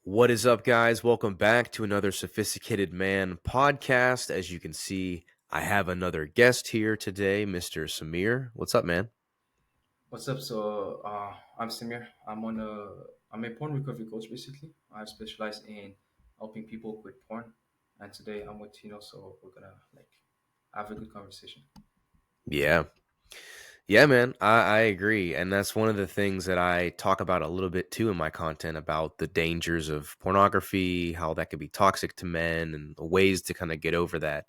What is up, guys? Welcome back to another Sophisticated Man podcast. As you can see, I have another guest here today, Mr. Samir. What's up, man? What's up? I'm Samir. I'm a porn recovery coach basically. I specialize in helping people quit porn, and today I'm with Tino, so we're gonna have a good conversation. Yeah. Yeah, man. I agree. And that's one of the things that I talk about a little bit too in my content about the dangers of pornography, how that could be toxic to men, and the ways to kind of get over that.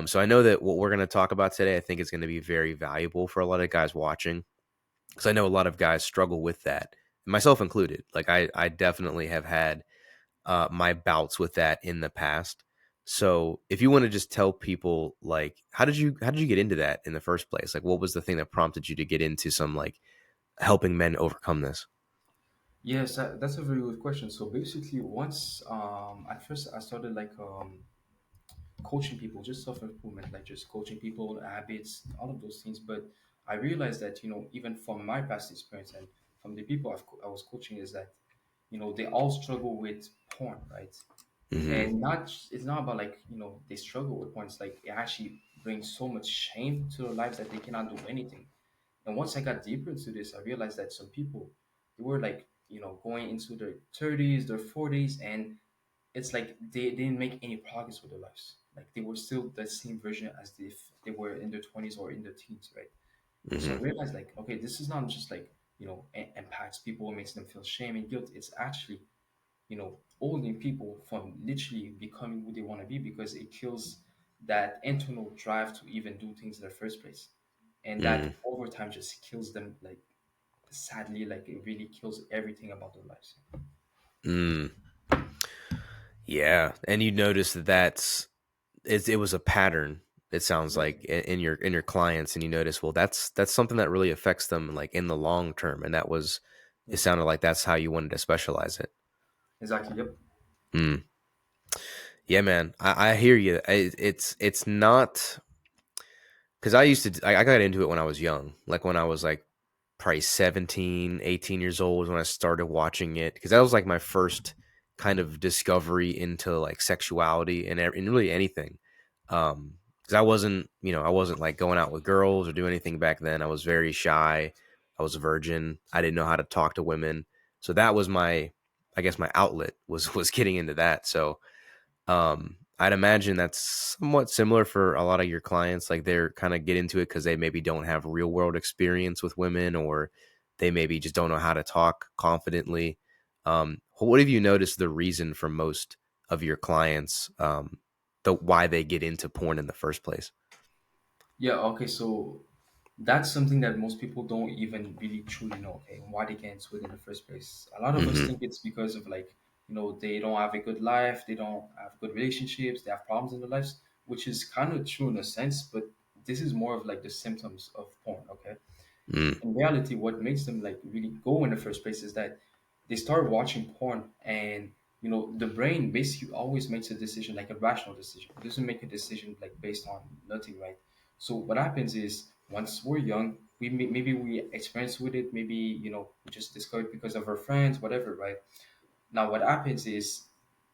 So I know that what we're going to talk about today, I think is going to be very valuable for a lot of guys watching. Because I know a lot of guys struggle with that, myself included. Like I definitely have had my bouts with that in the past. So if you want to just tell people, like, how did you get into that in the first place? Like, what was the thing that prompted you to get into some like helping men overcome this? Yes, that's a very good question. So basically, once at first I started coaching people, just self improvement, like just coaching people, habits, all of those things. But I realized that even from my past experience and from the people I was coaching, is that they all struggle with porn, right? Hmm. And not it's not about they struggle with porn. It's like it actually brings so much shame to their lives that they cannot do anything. And once I got deeper into this, I realized that some people, they were going into their 30s, their 40s, and it's like they didn't make any progress with their lives. Like they were still the same version as if they were in their 20s or in their teens, right? So I Hmm. realized okay, this is not just impacts people, makes them feel shame and guilt. It's actually holding people from literally becoming who they want to be, because it kills that internal drive to even do things in the first place. And Mm. that over time just kills them, like, sadly, like it really kills everything about their lives. Mm. Yeah, and you notice that it was a pattern. It sounds Yes, like in your clients, and you notice, well, that's something that really affects them, like in the long term, and that was it. yes, Sounded like that's how you wanted to specialize it. exactly. Yep. Mm. Yeah, man, I hear you. It's not because I got into it when I was young, like when I was like probably 17, 18 years old when I started watching it, because that was like my first kind of discovery into like sexuality and really anything. Because I wasn't like going out with girls or do anything back then. I was very shy. I was a virgin. I didn't know how to talk to women. So that was I guess my outlet was getting into that. So I'd imagine that's somewhat similar for a lot of your clients. Like they're kind of get into it because they maybe don't have real world experience with women, or they maybe just don't know how to talk confidently. What have you noticed the reason for most of your clients, the why they get into porn in the first place? Yeah. Okay. So that's something that most people don't even really truly know. Okay, why they get into it in the first place. A lot of us Hmm. think it's because of they don't have a good life, they don't have good relationships, they have problems in their lives, which is kind of true in a sense. But this is more of like the symptoms of porn. Okay, Mm. in reality, what makes them like really go in the first place is that they start watching porn, and the brain basically always makes a decision, like a rational decision. It doesn't make a decision like based on nothing, right? So what happens is, once we're young, maybe we experience with it, maybe we just discovered because of our friends, whatever, right? Now, what happens is,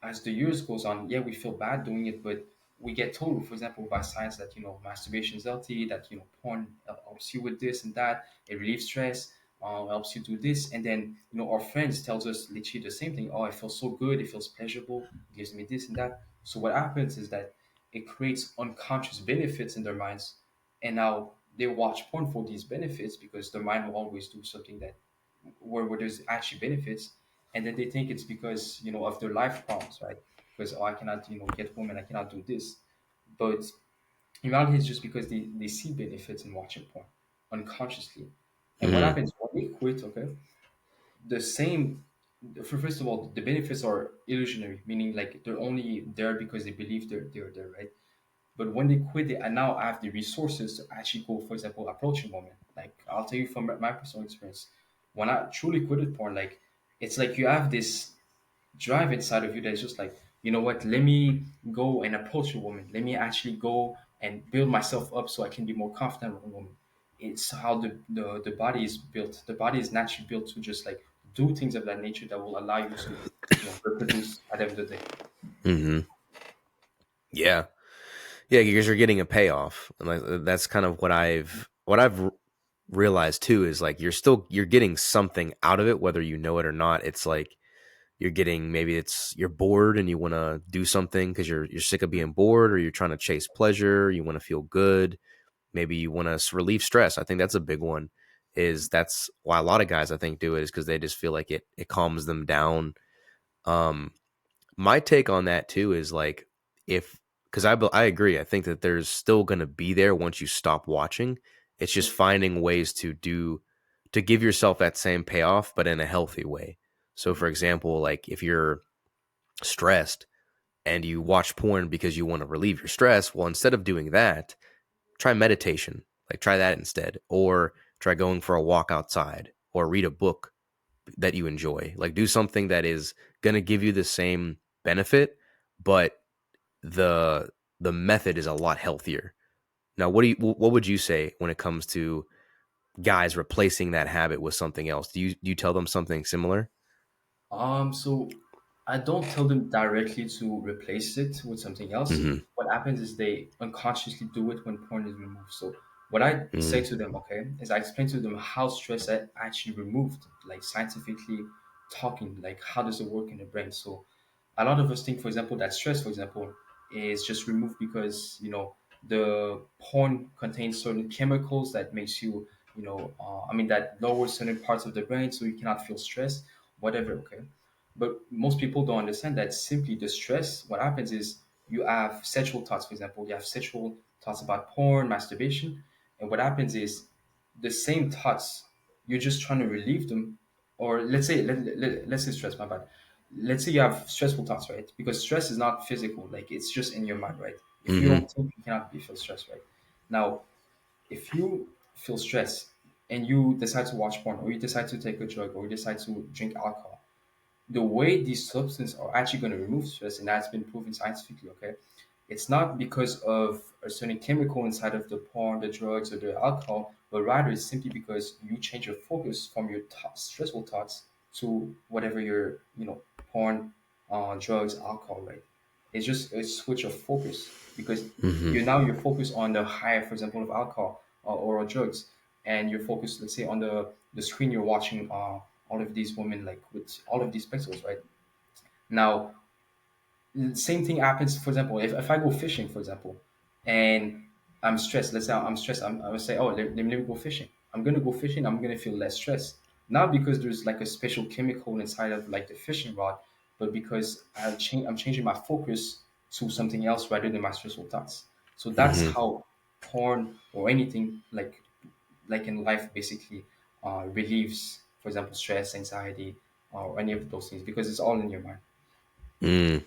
as the years goes on, yeah, we feel bad doing it, but we get told, for example, by science that masturbation is healthy, that porn helps you with this and that, it relieves stress, helps you do this, and then our friends tells us literally the same thing. Oh, it feels so good, it feels pleasurable, it gives me this and that. So what happens is that it creates unconscious benefits in their minds, and now they watch porn for these benefits because their mind will always do something that where there's actually benefits, and then they think it's because of their life problems, right? Because, oh, I cannot get women, I cannot do this. But in reality, it's just because they see benefits in watching porn unconsciously. And what Hmm. happens when they quit? Okay, the same. First of all, the benefits are illusionary, meaning like they're only there because they believe they're there, right? But when they quit, they now have the resources to actually go, for example, approach a woman. Like, I'll tell you from my personal experience, when I truly quitted porn, like, it's like you have this drive inside of you that's just like, you know what, let me go and approach a woman. Let me actually go and build myself up so I can be more confident with a woman. It's how the body is built. The body is naturally built to just like do things of that nature that will allow you to, reproduce at the end of the day. Hmm. Yeah. Yeah, because you're getting a payoff. And like that's kind of what I've realized too is like you're getting something out of it whether you know it or not. It's like you're getting, maybe it's you're bored and you want to do something because you're sick of being bored, or you're trying to chase pleasure, you want to feel good, maybe you want to relieve stress. I think that's a big one. Is That's why a lot of guys I think do it, is because they just feel like it calms them down. Um, my take on that too is like, if because I agree, I think that there's still going to be there once you stop watching. It's just finding ways to give yourself that same payoff, but in a healthy way. So, for example, like if you're stressed and you watch porn because you want to relieve your stress, well, instead of doing that, try meditation. Like try that instead, or try going for a walk outside, or read a book that you enjoy. Like do something that is going to give you the same benefit, but the the method is a lot healthier. Now, what would you say when it comes to guys replacing that habit with something else? Do you tell them something similar? So I don't tell them directly to replace it with something else. Mm-hmm. What happens is they unconsciously do it when porn is removed. So what I say Mm-hmm. to them, okay, is I explain to them how stress is actually removed, like scientifically talking, like how does it work in the brain. So a lot of us think, for example, that stress, for example, is just removed because the porn contains certain chemicals that makes you, that lowers certain parts of the brain, so you cannot feel stress, whatever. Okay, but most people don't understand that simply the stress. What happens is you have sexual thoughts, for example, you have sexual thoughts about porn, masturbation, and what happens is the same thoughts, you're just trying to relieve them. Or let's say stress, my bad. Let's say you have stressful thoughts, right? Because stress is not physical, like it's just in your mind, right? If you Mm-hmm. don't think, you cannot be feel stressed, right? Now, if you feel stressed and you decide to watch porn, or you decide to take a drug, or you decide to drink alcohol, the way these substances are actually going to remove stress, and that's been proven scientifically, okay, it's not because of a certain chemical inside of the porn, the drugs, or the alcohol, but rather it's simply because you change your focus from your stressful thoughts to whatever your, porn, drugs, alcohol, right? It's just a switch of focus because Mm-hmm. you're focused on the higher, for example, of alcohol, or drugs, and you're focused, let's say, on the screen you're watching, all of these women, like with all of these pixels, right? Now, same thing happens, for example, if I go fishing, for example, and I'm stressed. Let's say I'm stressed. I would say, oh, let me go fishing. I'm gonna go fishing. I'm gonna feel less stress, not because there's like a special chemical inside of like the fishing rod, but because I'm changing my focus to something else rather than my stressful thoughts. So that's Mm-hmm. how porn or anything like in life basically relieves, for example, stress, anxiety, or any of those things, because it's all in your mind. Mm.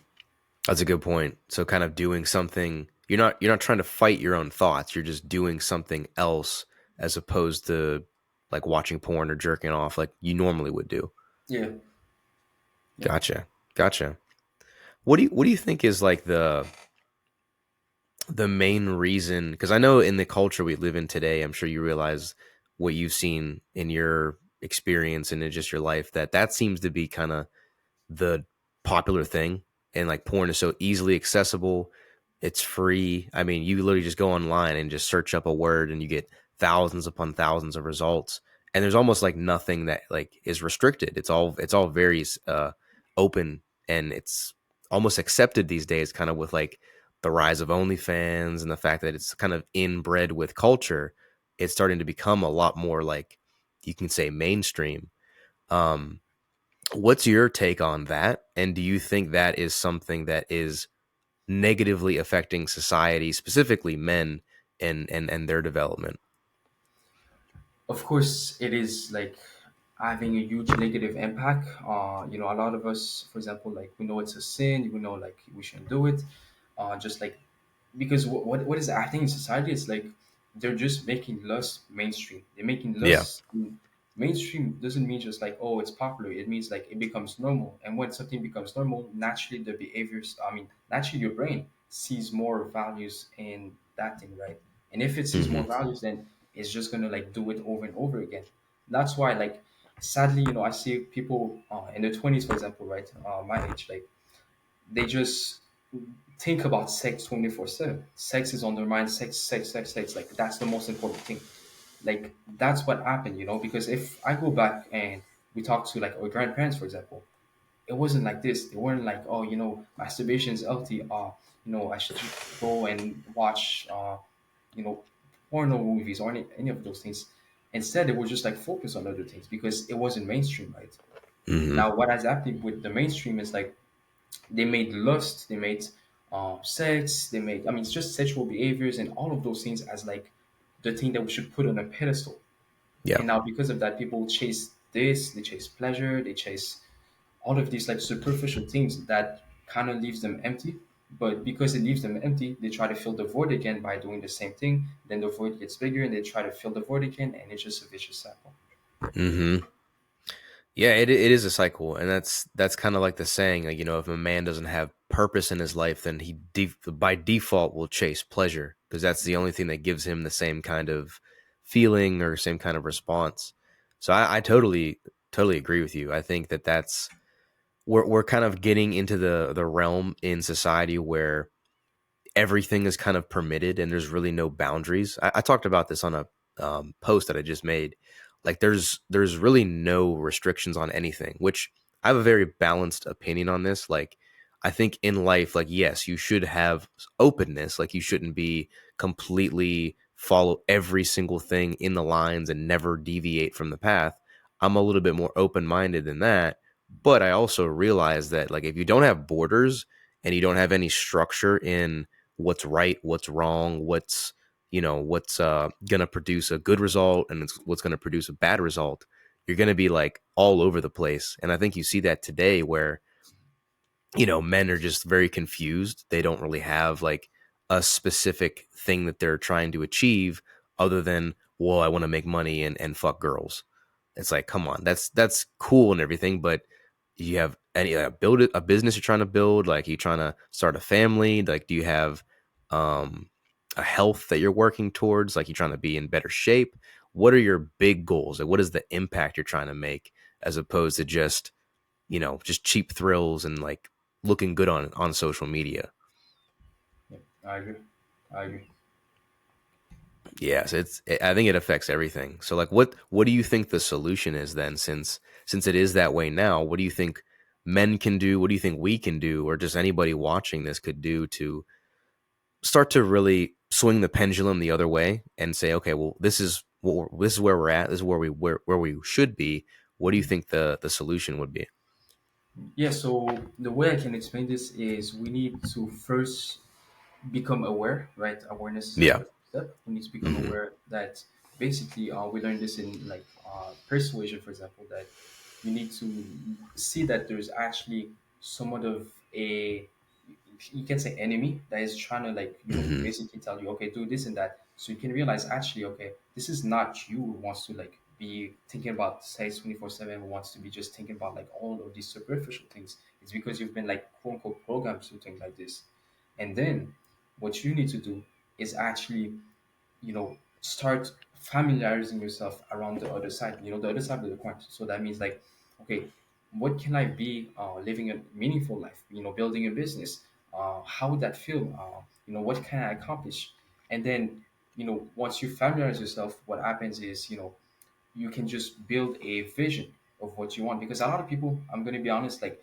That's a good point. So kind of doing something, you're not trying to fight your own thoughts. You're just doing something else as opposed to like watching porn or jerking off like you normally would do. Yeah, yeah. Gotcha. Gotcha. What do you think is like the main reason? Because I know in the culture we live in today, I'm sure you realize what you've seen in your experience and in just your life, that seems to be kind of the popular thing. And like porn is so easily accessible, it's free. I mean, you literally just go online and just search up a word and you get thousands upon thousands of results, and there's almost like nothing that like is restricted. It's all very open, and it's almost accepted these days, kind of with like the rise of OnlyFans and the fact that it's kind of inbred with culture. It's starting to become a lot more like, you can say, mainstream. um What's your take on that? And do you think that is something that is negatively affecting society, specifically men and their development? Of course, it is like having a huge negative impact. A lot of us, for example, like we know it's a sin, we know like we shouldn't do it. Just like because what is acting in society is like they're just making lust mainstream. They're making Yeah. lust mainstream doesn't mean just like, oh, it's popular. It means like it becomes normal. And when something becomes normal, naturally the behaviors, naturally your brain sees more values in that thing, right? And if it sees more Hmm. values, then it's just gonna like do it over and over again. That's why like sadly, I see people in their 20s, for example, right, my age, like they just think about sex 24/7. Sex is on their mind. Sex, sex, sex, sex. Like that's the most important thing. Like that's what happened, because if I go back and we talk to like our grandparents, for example, it wasn't like this. They weren't like, oh, masturbation is healthy. I should go and watch, you know, porno movies or any of those things. Instead, they were just like focused on other things because it wasn't mainstream, right? Hmm. Now, what has happened with the mainstream is like they made lust, they made sex, they made, I mean, it's just sexual behaviors and all of those things as like the thing that we should put on a pedestal. Yeah. And now, because of that, people chase this, they chase pleasure, they chase all of these like superficial things that kind of leaves them empty. But because it leaves them empty, they try to fill the void again by doing the same thing. Then the void gets bigger and they try to fill the void again, and it's just a vicious cycle. Hmm. Yeah, it is a cycle, and that's kind of like the saying, like, if a man doesn't have purpose in his life, then he by default will chase pleasure because that's the only thing that gives him the same kind of feeling or same kind of response. So I totally agree with you. I think that's we're kind of getting into the realm in society where everything is kind of permitted and there's really no boundaries. I talked about this on a post that I just made. Like there's really no restrictions on anything, which I have a very balanced opinion on this. Like I think in life, like yes, you should have openness. Like you shouldn't be completely follow every single thing in the lines and never deviate from the path. I'm a little bit more open minded than that. But I also realize that like if you don't have borders and you don't have any structure in what's right, what's wrong, what's going to produce a good result and what's going to produce a bad result, you're going to be like all over the place. And I think you see that today where men are just very confused. They don't really have like a specific thing that they're trying to achieve other than, well, I want to make money and fuck girls. It's like, come on, that's cool and everything, but you have any build a business you're trying to build? Like, you trying to start a family? Like, do you have um, a health that you're working towards? Like, you trying to be in better shape? What are your big goals? Like, what is the impact you're trying to make, as opposed to just cheap thrills and like looking good on social media. Yeah, I agree. I agree. Yes, I think it affects everything. So like what do you think the solution is then, since it is that way now? What do you think men can do? What do you think we can do, or just anybody watching this could do to start to really swing the pendulum the other way and say, okay, well, this is where we're at. This is where we should be. What do you think the solution would be? Yeah, so the way I can explain this is we need to first become aware, right? Awareness is like Yeah. the first step. We need to become Hmm. aware that basically we learned this in like persuasion, for example, that you need to see that there's actually somewhat of a, you can say, enemy that is trying to like Hmm. basically tell you, okay, do this and that, so you can realize actually, okay, this is not you who wants to like be thinking about sex 24/7, who wants to be just thinking about like all of these superficial things. It's because you've been like quote unquote programmed to think like this. And then what you need to do is actually start familiarizing yourself around the other side, the other side of the coin. So that means like, okay, what can I be living a meaningful life, building a business, how would that feel, what can I accomplish? And then, once you familiarize yourself, what happens is, you can just build a vision of what you want. Because a lot of people, I'm going to be honest, like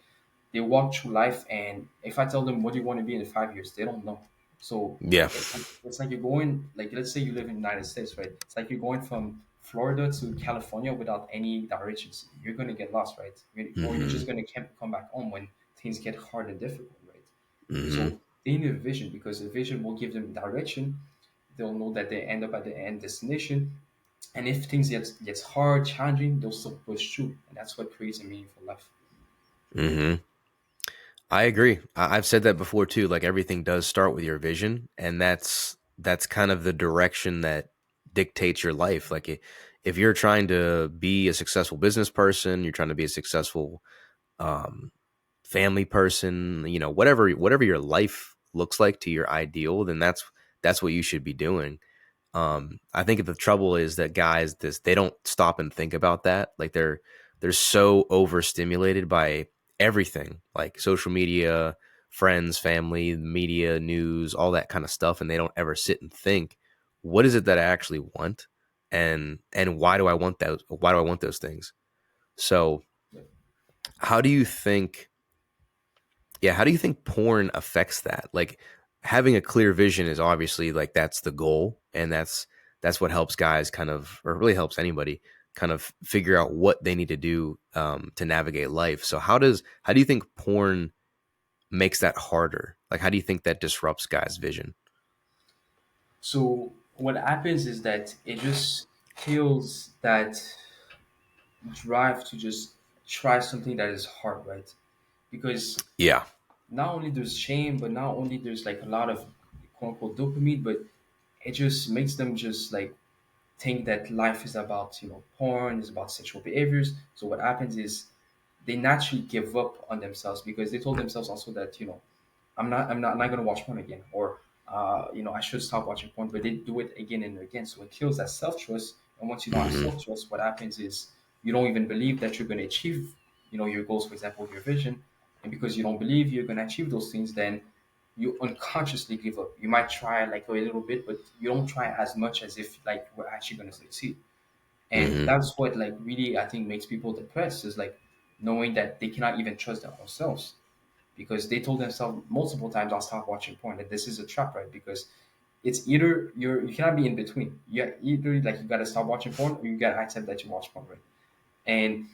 they walk through life, and if I tell them what do you want to be in 5 years, they don't know. So Yeah. it's like you're going, like, let's say you live in the United States, right? It's like you're going from Florida to California without any directions. You're going to get lost, right? Or you're just Hmm. going to come back home when things get hard and difficult, right? Hmm. So they need a vision, because a vision will give them direction. They'll know that they end up at the end destination, and if things gets hard, challenging, they'll still push through, and that's what creates a meaningful life. Hmm. I agree. I've said that before too. Like everything does start with your vision, and that's kind of the direction that dictates your life. Like if you're trying to be a successful business person, you're trying to be a successful um, family person, whatever your life looks like to your ideal, then that's what you should be doing. I think the trouble is that guys, they don't stop and think about that. Like they're so overstimulated by everything, like social media, friends, family, media, news, all that kind of stuff, and they don't ever sit and think, what is it that I actually want, and why do I want those? Why do I want those things? So, how do you think? Yeah, how do you think porn affects that? Like, having a clear vision is obviously like that's the goal, and that's what helps guys kind of, or really helps anybody kind of figure out what they need to do to navigate life. So how do you think porn makes that harder? Like, how do you think that disrupts guys' vision? So what happens is that it just kills that drive to just try something that is hard, right? Because Yeah. not only there's shame, but not only there's like a lot of quote unquote dopamine, but it just makes them just like think that life is about, porn, is about sexual behaviors. So what happens is they naturally give up on themselves because they told themselves also that, I'm not gonna watch porn again, or I should stop watching porn, but they do it again and again. So it kills that self trust. And once you don't have Hmm. self trust, what happens is you don't even believe that you're gonna achieve, your goals, for example, your vision. And because you don't believe you're gonna achieve those things, then you unconsciously give up. You might try like a little bit, but you don't try as much as if like we're actually gonna succeed. And Hmm. that's what like really I think makes people depressed is like knowing that they cannot even trust themselves because they told themselves multiple times, "I'll stop watching porn." That this is a trap, right? Because it's either you cannot be in between. You either like you gotta stop watching porn or you gotta accept that you watch porn, right? And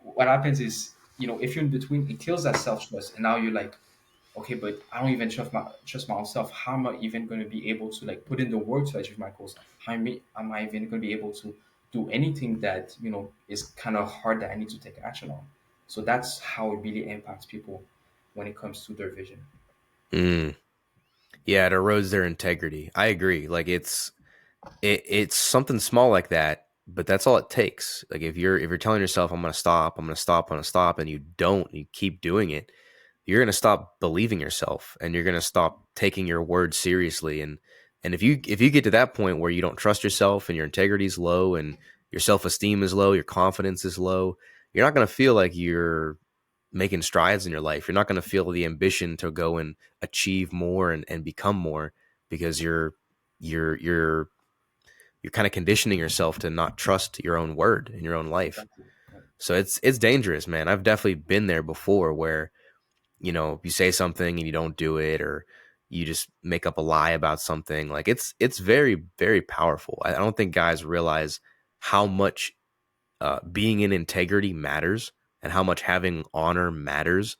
what happens is, if you're in between, it kills that self trust, and now you're like, okay, but I don't even trust myself. How am I even going to be able to like put in the work to achieve my goals? Am I even going to be able to do anything that is kind of hard that I need to take action on? So that's how it really impacts people when it comes to their vision. Mm. Yeah, it erodes their integrity. I agree. Like, it's something small like that, but that's all it takes. Like, if you're telling yourself, I'm gonna stop, I'm gonna stop, I'm gonna stop, and you don't, you keep doing it, you're gonna stop believing yourself, and you're gonna stop taking your word seriously. And if you get to that point where you don't trust yourself, and your integrity is low, and your self esteem is low, your confidence is low, you're not gonna feel like you're making strides in your life. You're not gonna feel the ambition to go and achieve more and become more, because you're you're you're kind of conditioning yourself to not trust your own word in your own life. Exactly. Yeah. So it's dangerous, man. I've definitely been there before where, you say something and you don't do it, or you just make up a lie about something. Like, it's very, very powerful. I don't think guys realize how much being in integrity matters, and how much having honor matters.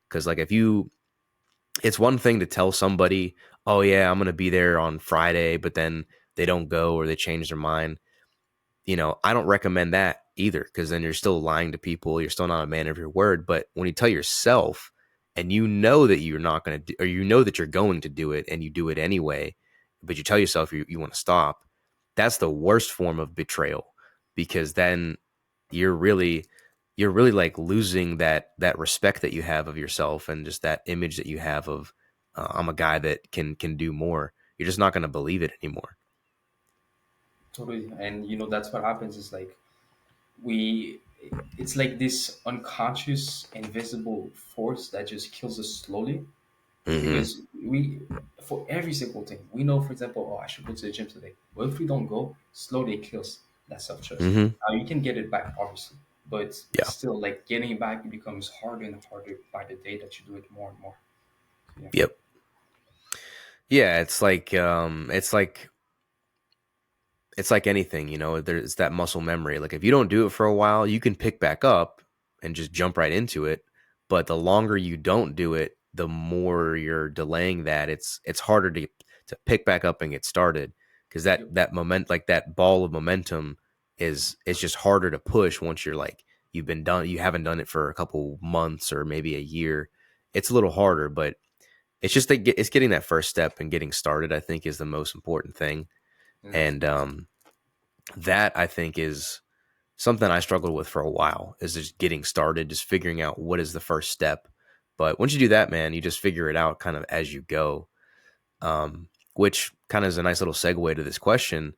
Because, like, if you it's one thing to tell somebody, oh yeah, I'm going to be there on Friday, but then they don't go, or they change their mind. I don't recommend that either, because then you're still lying to people. You're still not a man of your word. But when you tell yourself, and you know that you're not going to do, or you know that you're going to do it, and you do it anyway, but you tell yourself you want to stop, that's the worst form of betrayal, because then you're really you're really like losing that respect that you have of yourself, and just that image that you have of, I'm a guy that can do more. You're just not going to believe it anymore. Totally. And that's what happens is like we it's like this unconscious invisible force that just kills us slowly Hmm. because we for every simple thing we know, for example, oh, I should go to the gym today. Well, if we don't go, slowly it kills that self-trust. Hmm. Now you can get it back obviously, but Yeah. still like getting it back becomes harder and harder by the day that you do it more and more. So, yeah. Yep. Yeah, it's like anything, there's that muscle memory. Like, if you don't do it for a while, you can pick back up and just jump right into it. But the longer you don't do it, the more you're delaying that. It's harder to pick back up and get started, because that Yep. that moment, like that ball of momentum, is just harder to push once you're like, you haven't done it for a couple months or maybe a year. It's a little harder, but it's just that it's getting that first step and getting started, I think, is the most important thing. Exactly. And that, I think, is something I struggled with for a while, is just getting started, just figuring out what is the first step. But once you do that, man, you just figure it out kind of as you go. Which kind of is a nice little segue to this question.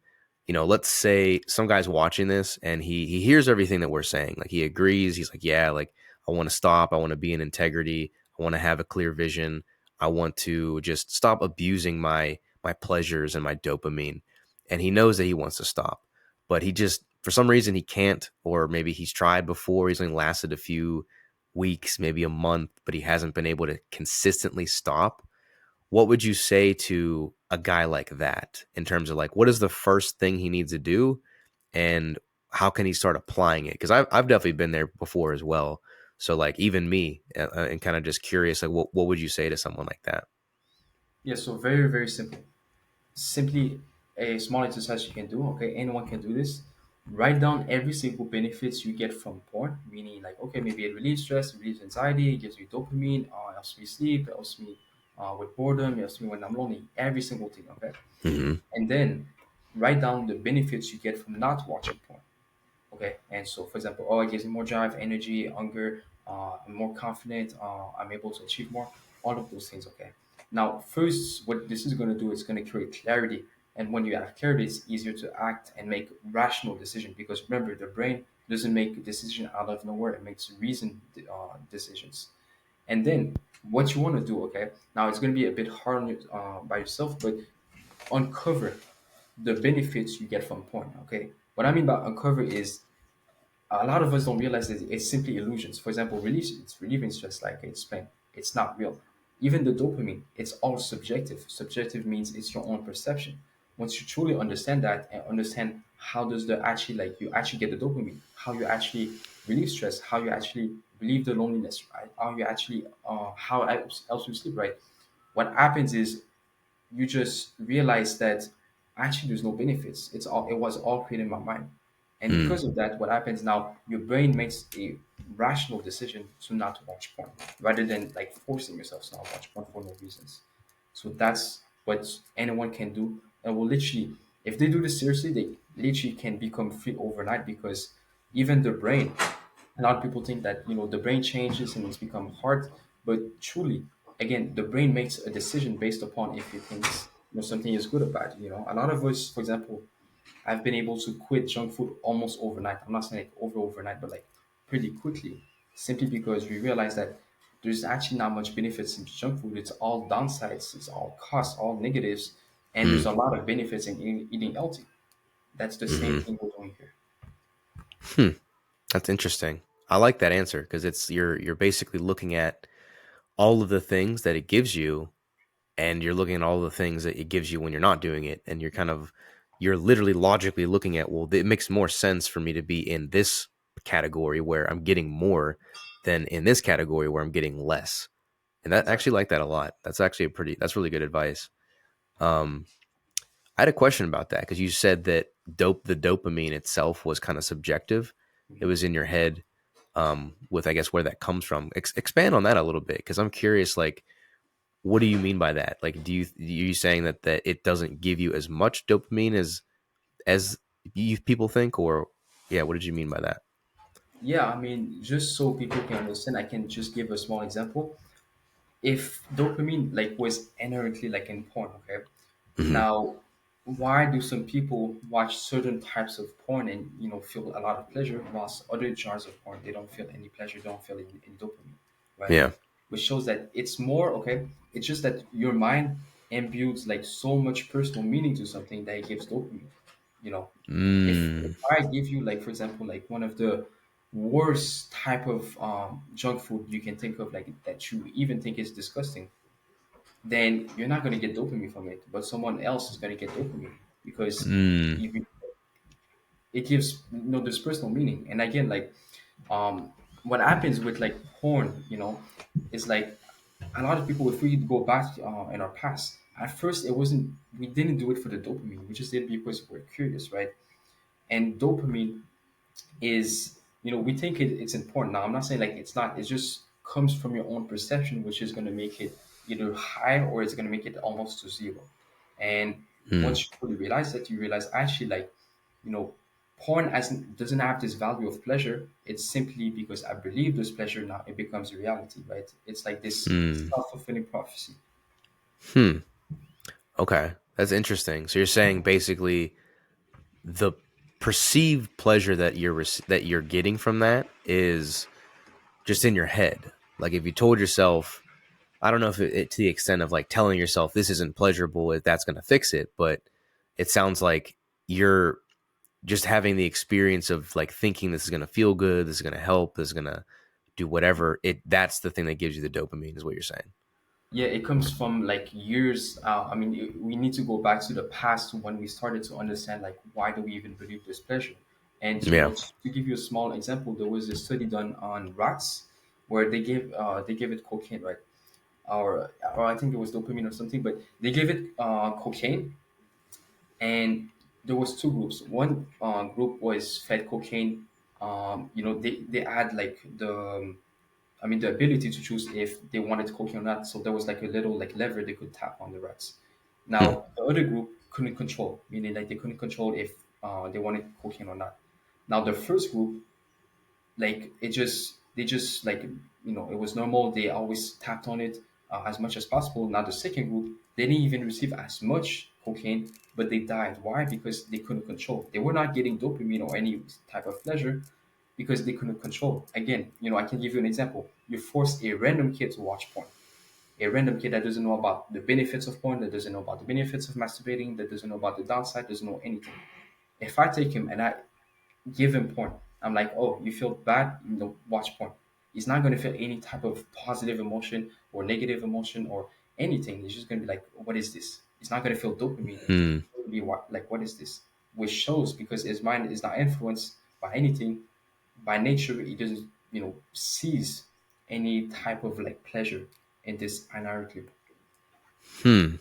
let's say some guy's watching this and he hears everything that we're saying. Like he agrees. He's like, yeah, like I want to stop. I want to be in integrity. I want to have a clear vision. I want to just stop abusing my pleasures and my dopamine. And he knows that he wants to stop, but he just for some reason he can't, or maybe he's tried before. He's only lasted a few weeks, maybe a month, but he hasn't been able to consistently stop. What would you say to a guy like that in terms of like what is the first thing he needs to do and how can he start applying it? Because I've definitely been there before as well. So like even me, and kind of just curious, like what would you say to someone like that? Yeah, so very, very simple. Simply a small exercise you can do. Okay, anyone can do this. Write down every single benefits you get from porn, meaning like, okay, maybe it relieves stress, it relieves anxiety, it gives me dopamine, helps me sleep, it helps me with boredom, it helps me when I'm lonely. Every single thing. Okay, Hmm. and then write down the benefits you get from not watching porn. Okay, and so for example, oh, it gives me more drive, energy, hunger. I'm more confident. I'm able to achieve more. All of those things. Okay. Now, first, what this is going to do is going to create clarity, and when you have clarity, it's easier to act and make rational decision. Because remember, the brain doesn't make a decision out of nowhere; it makes reasoned decisions. And then, what you want to do, okay? Now, it's going to be a bit hard on by yourself, but uncover the benefits you get from porn. Okay, what I mean by uncover is a lot of us don't realize that it's simply illusions. For example, release it's relieving stress, like I explained. It's not real. Even the dopamine, it's all subjective. Subjective means it's your own perception. Once you truly understand that and understand how does the actually like you actually get the dopamine, how you actually relieve stress, how you actually relieve the loneliness, right? How you actually how it helps you sleep, right? What happens is you just realize that actually there's no benefits. It was all created in my mind. And Mm, because of that, what happens now, your brain makes a rational decision to not watch porn rather than like forcing yourself to not watch porn for no reasons. So that's what anyone can do. And will literally, if they do this seriously, they literally can become free overnight because even the brain, a lot of people think that the brain changes and it's become hard, but truly, again, the brain makes a decision based upon if it thinks something is good or bad. A lot of us, for example, I've been able to quit junk food almost overnight. I'm not saying like overnight, but like pretty quickly, simply because we realize that there's actually not much benefits in junk food. It's all downsides, it's all costs, all negatives, and there's mm, a lot of benefits in eating healthy. That's the same hmm. thing we're doing here. Hmm. That's interesting. I like that answer because it's you're basically looking at all of the things that it gives you, and you're looking at all the things that it gives you when you're not doing it, and you're literally logically looking at, well, it makes more sense for me to be in this category where I'm getting more than in this category where I'm getting less. And that I actually Exactly. like that a lot. That's really good advice. Um, I had a question about that because you said that the dopamine itself was kind of subjective. It Mhm. was in your head, with I guess where that comes from. Expand on that a little bit because I'm curious. Like, what do you mean by that? Like, are you saying that it doesn't give you as much dopamine as people think, or yeah, what did you mean by that? Yeah, I mean, just so people can understand, I can just give a small example. If dopamine like was inherently like in porn, okay? Hmm. Now, why do some people watch certain types of porn and feel a lot of pleasure, whilst other genres of porn they don't feel any pleasure, don't feel any dopamine, right? Yeah. Which shows that it's more okay. It's just that your mind imbues like so much personal meaning to something that it gives dopamine. You know, if Mm, I give you like for example like one of the worst type of junk food you can think of like that you even think is disgusting, then you're not going to get dopamine from it, but someone else is going to get dopamine because mm, you, it gives this personal meaning. And again, like um, what happens with like porn, is like a lot of people, if we go back in our past, at first it wasn't, we didn't do it for the dopamine, we just did it because we're curious, right? And dopamine is we think it's important. Now I'm not saying like it's not, it just comes from your own perception, which is going to make it either high or it's going to make it almost to zero. And mm, once you fully realize that, you realize actually like you know porn as doesn't have this value of pleasure. It's simply because I believe this pleasure, now it becomes a reality, right? It's like this mm. self-fulfilling prophecy. Hmm. Okay, that's interesting. So you're saying basically the perceived pleasure that you're getting from that is just in your head. Like if you told yourself, I don't know if to the extent of like telling yourself this isn't pleasurable, if that's going to fix it, but it sounds like you're just having the experience of like thinking this is going to feel good, this is going to help, this is going to do whatever. That's the thing that gives you the dopamine, is what you're saying. Yeah, it comes from like years. I mean, we need to go back to the past when we started to understand like why do we even believe this pleasure. And Yeah. to give you a small example, there was a study done on rats where they gave it cocaine, right? Or I think it was dopamine or something, but they gave it cocaine, and there was two groups. One group was fed cocaine. They had like the ability to choose if they wanted cocaine or not. So there was like a little like lever they could tap on the rats. Hmm. Now the other group couldn't control, meaning like they couldn't control if they wanted cocaine or not. Now the first group, like they just like it was normal. They always tapped on it as much as possible. Now the second group, they didn't even receive as much cocaine, but they died. Why? Because they couldn't control. They were not getting dopamine or any type of pleasure because they couldn't control. Again, I can give you an example. You force a random kid to watch porn. A random kid that doesn't know about the benefits of porn, that doesn't know about the benefits of masturbating, that doesn't know about the downside, doesn't know anything. If I take him and I give him porn, I'm like, oh, you feel bad, watch porn. He's not going to feel any type of positive emotion or negative emotion or anything. He's just going to be like, what is this? He's not going to feel dopamine. Hmm. He's going to be like, what is this? Which shows because his mind is not influenced by anything. By nature, he doesn't, sees any type of like pleasure in this anarchy. Hmm.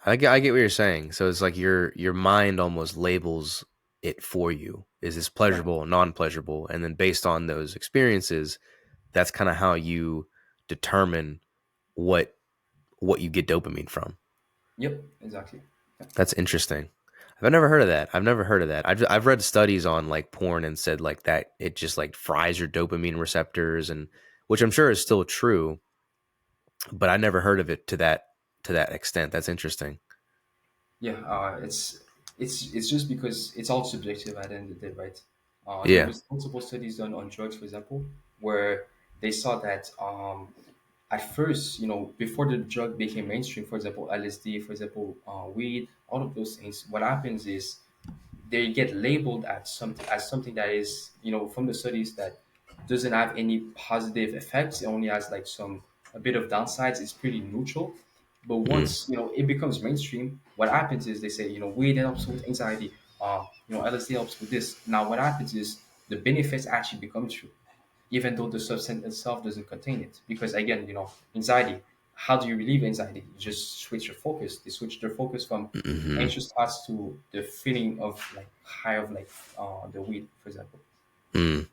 I get what you're saying. So it's like your mind almost labels it for you. Is this Right. pleasurable or non-pleasurable? And then based on those experiences, that's kind of how you determine what what you get dopamine from. Yep, exactly. Yeah. That's interesting. I've never heard of that. I've never heard of that. I've read studies on like porn and said like that it just like fries your dopamine receptors, and which I'm sure is still true, but I never heard of it to that extent. That's interesting. Yeah, it's just because it's all subjective at the end of the day, right? There Yeah. was multiple studies done on drugs, for example, where they saw that at first, before the drug became mainstream, for example, LSD, for example, weed, all of those things, what happens is they get labeled as something that is from the studies that doesn't have any positive effects. It only has like a bit of downsides. It's pretty neutral. But Mm, once it becomes mainstream, what happens is they say weed helps with anxiety. LSD helps with this. Now what happens is the benefits actually become true, even though the substance itself doesn't contain it. Because again, anxiety. How do you relieve anxiety? You just switch your focus. They switch their focus from hmm anxious thoughts to the feeling of like high of like the weed, for example. mm.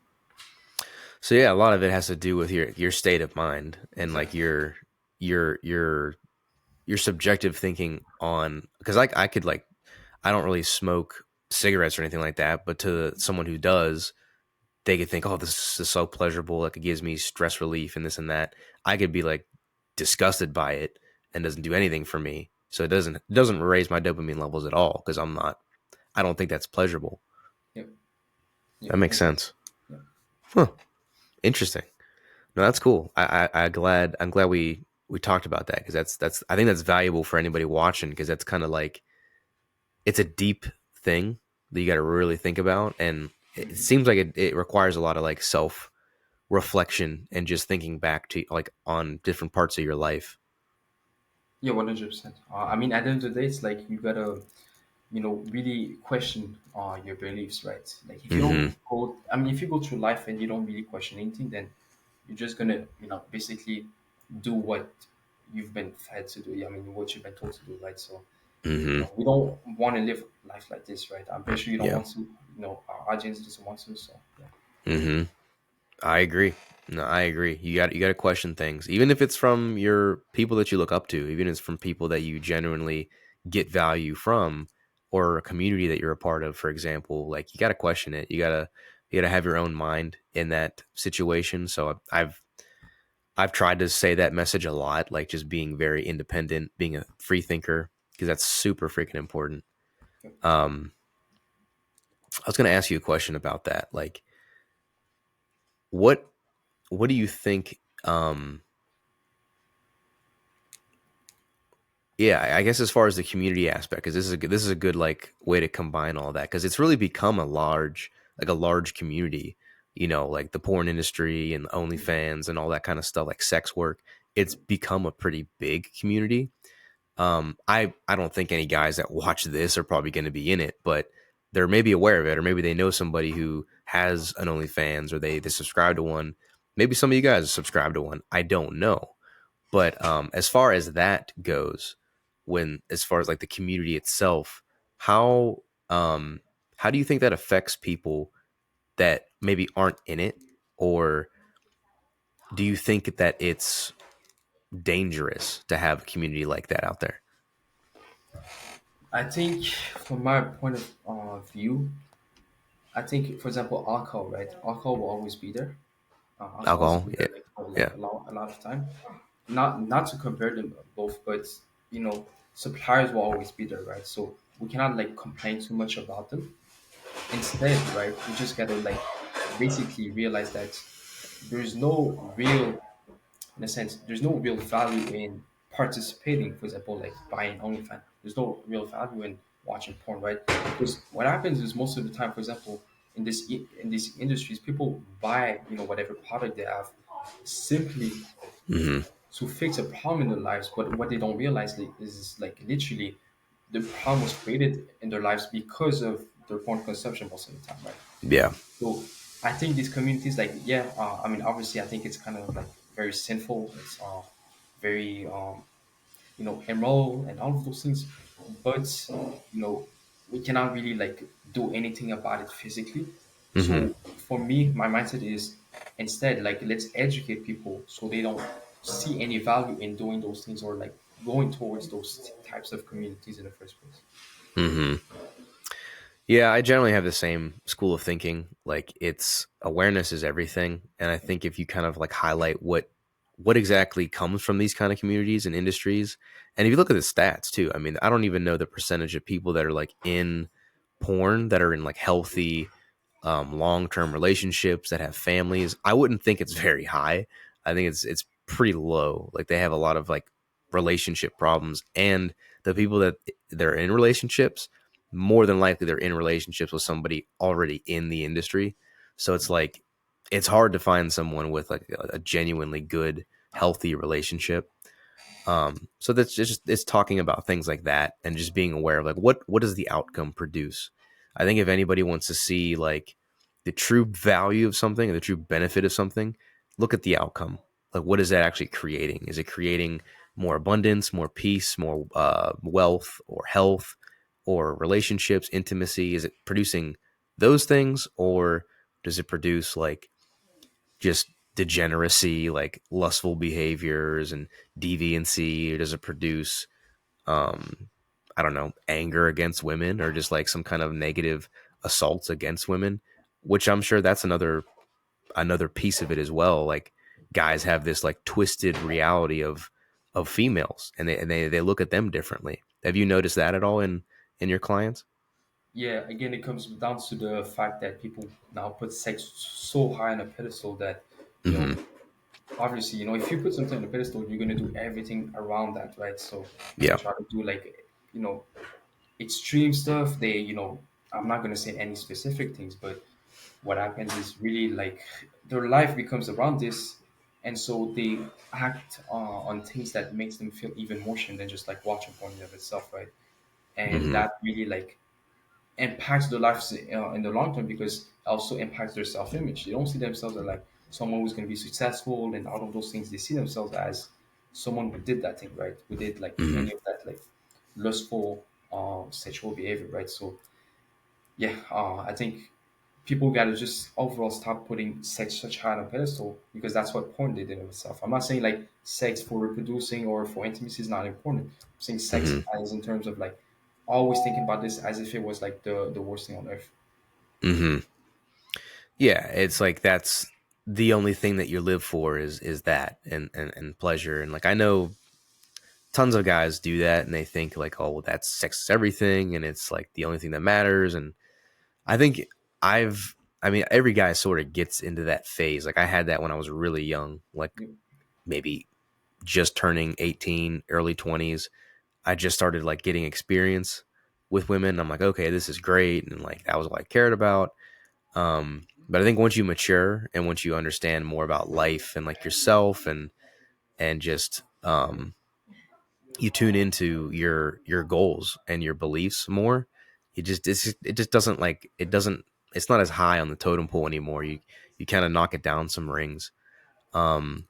So yeah, a lot of it has to do with your state of mind and like Exactly. your your your subjective thinking on, because I could like, I don't really smoke cigarettes or anything like that, but to someone who does, they could think, oh, this is so pleasurable, like it gives me stress relief and this and that. I could be like disgusted by it and doesn't do anything for me. So it doesn't raise my dopamine levels at all because I don't think that's pleasurable. Yep. That Yep. makes Exactly. sense. Yeah. Huh. Interesting. No, that's cool. I'm glad we talked about that because that's I think that's valuable for anybody watching because that's kind of like it's a deep thing that you got to really think about, and it Hmm. seems like it requires a lot of like self reflection and just thinking back to like on different parts of your life. Yeah. 100%. I mean, at the end of the day, it's like you gotta really question your beliefs, right? Like if you Hmm. don't go, I mean, if you go through life and you don't really question anything, then you're just gonna basically do what you've been fed to do. I mean, what you've been told to do, right? So Hmm. we don't want to live life like this, right? I'm pretty sure you don't Yeah. want to. Our audience doesn't want to. So yeah. Hmm. I agree. No, I agree. You got to question things, even if it's from your people that you look up to, even if it's from people that you genuinely get value from, or a community that you're a part of. For example, like you got to question it. You got to have your own mind in that situation. So I've tried to say that message a lot, like just being very independent, being a free thinker, because that's super freaking important. Yeah. Um, I was going to ask you a question about that. Like, what what do you think? Yeah, I guess as far as the community aspect, because this is a good like way to combine all that, because it's really become a large community. You know, like the porn industry and OnlyFans and all that kind of stuff, like sex work. It's become a pretty big community. I don't think any guys that watch this are probably going to be in it, but they're maybe aware of it, or maybe they know somebody who has an OnlyFans, or they subscribe to one. Maybe some of you guys subscribe to one. I don't know, but as far as that goes, when as far as like the community itself, how um, how do you think that affects people that maybe aren't in it, or do you think that it's dangerous to have a community like that out there? I think, from my point of view, I think, for example, alcohol, right? Alcohol will always be there. Alcohol has Alcohol, been yeah, there like for like yeah. a lot of time. Not to compare them both, but suppliers will always be there, right? So we cannot like complain too much about them. Instead, right, we just gotta like basically realize that there's no real, in a sense, there's no real value in participating. For example, like buying OnlyFans. There's no real value in watching porn, right? Because what happens is most of the time, for example, in these industries, people buy whatever product they have simply Hmm. to fix a problem in their lives. But what they don't realize is like literally the problem was created in their lives because of their porn consumption most of the time, right? Yeah. So I think these communities, like, yeah, I mean, obviously, I think it's kind of like very sinful. It's very, immoral and all of those things. But we cannot really like do anything about it physically. Hmm. So for me, my mindset is instead like let's educate people so they don't see any value in doing those things or like going towards those types of communities in the first place. Hmm. Yeah, I generally have the same school of thinking. Like it's awareness is everything, and I think if you kind of like highlight what exactly comes from these kind of communities and industries, and if you look at the stats too, I mean, I don't even know the percentage of people that are like in porn that are in like healthy long-term relationships that have families. I wouldn't think it's very high. I think it's pretty low. Like they have a lot of like relationship problems, and the people that they're in relationships, more than likely they're in relationships with somebody already in the industry. So it's like it's hard to find someone with like a genuinely good, healthy relationship. So that's just it's talking about things like that and just being aware of like what does the outcome produce. I think if anybody wants to see like the true value of something and the true benefit of something, look at the outcome. Like what is that actually creating? Is it creating more abundance, more peace, more wealth, or health, or relationships, intimacy? Is it producing those things, or does it produce like just degeneracy, like lustful behaviors and deviancy? Or does it produce, um, I don't know, anger against women, or just like some kind of negative assaults against women? Which I'm sure that's another piece of it as well. Like guys have this like twisted reality of females, and they look at them differently. Have you noticed that at all in your clients? Yeah, again, it comes down to the fact that people now put sex so high on a pedestal that, you know, Hmm. obviously, if you put something on a pedestal, you're going to do everything around that, right? So they Yeah. try to do like, extreme stuff. I'm not going to say any specific things, but what happens is really like their life becomes around this. And so they act on things that makes them feel even more shame than just like watching porn in of itself, right? And Hmm. that really like impacts their lives in the long term because it also impacts their self-image. They don't see themselves as like someone who's going to be successful and all of those things. They see themselves as someone who did that thing, right? Who did like Hmm. any of that like lustful sexual behavior, right? So yeah, I think people gotta just overall stop putting sex such high on a pedestal because that's what porn did in itself. I'm not saying like sex for reproducing or for intimacy is not important. I'm saying sex Hmm. as in terms of like always thinking about this as if it was like the worst thing on earth. Hmm. Yeah, it's like that's the only thing that you live for is that and pleasure. And like I know tons of guys do that and they think like, oh well, that's sex is everything and it's like the only thing that matters. And I think I mean, every guy sort of gets into that phase. Like I had that when I was really young, like Yeah, maybe just turning 18, early 20s. I just started like getting experience with women. I'm like, okay, this is great. And like, that was what I cared about. But I think once you mature and once you understand more about life and like yourself and just, you tune into your goals and your beliefs more, it just doesn't like it doesn't it's not as high on the totem pole anymore. You kind of knock it down some rings. Um,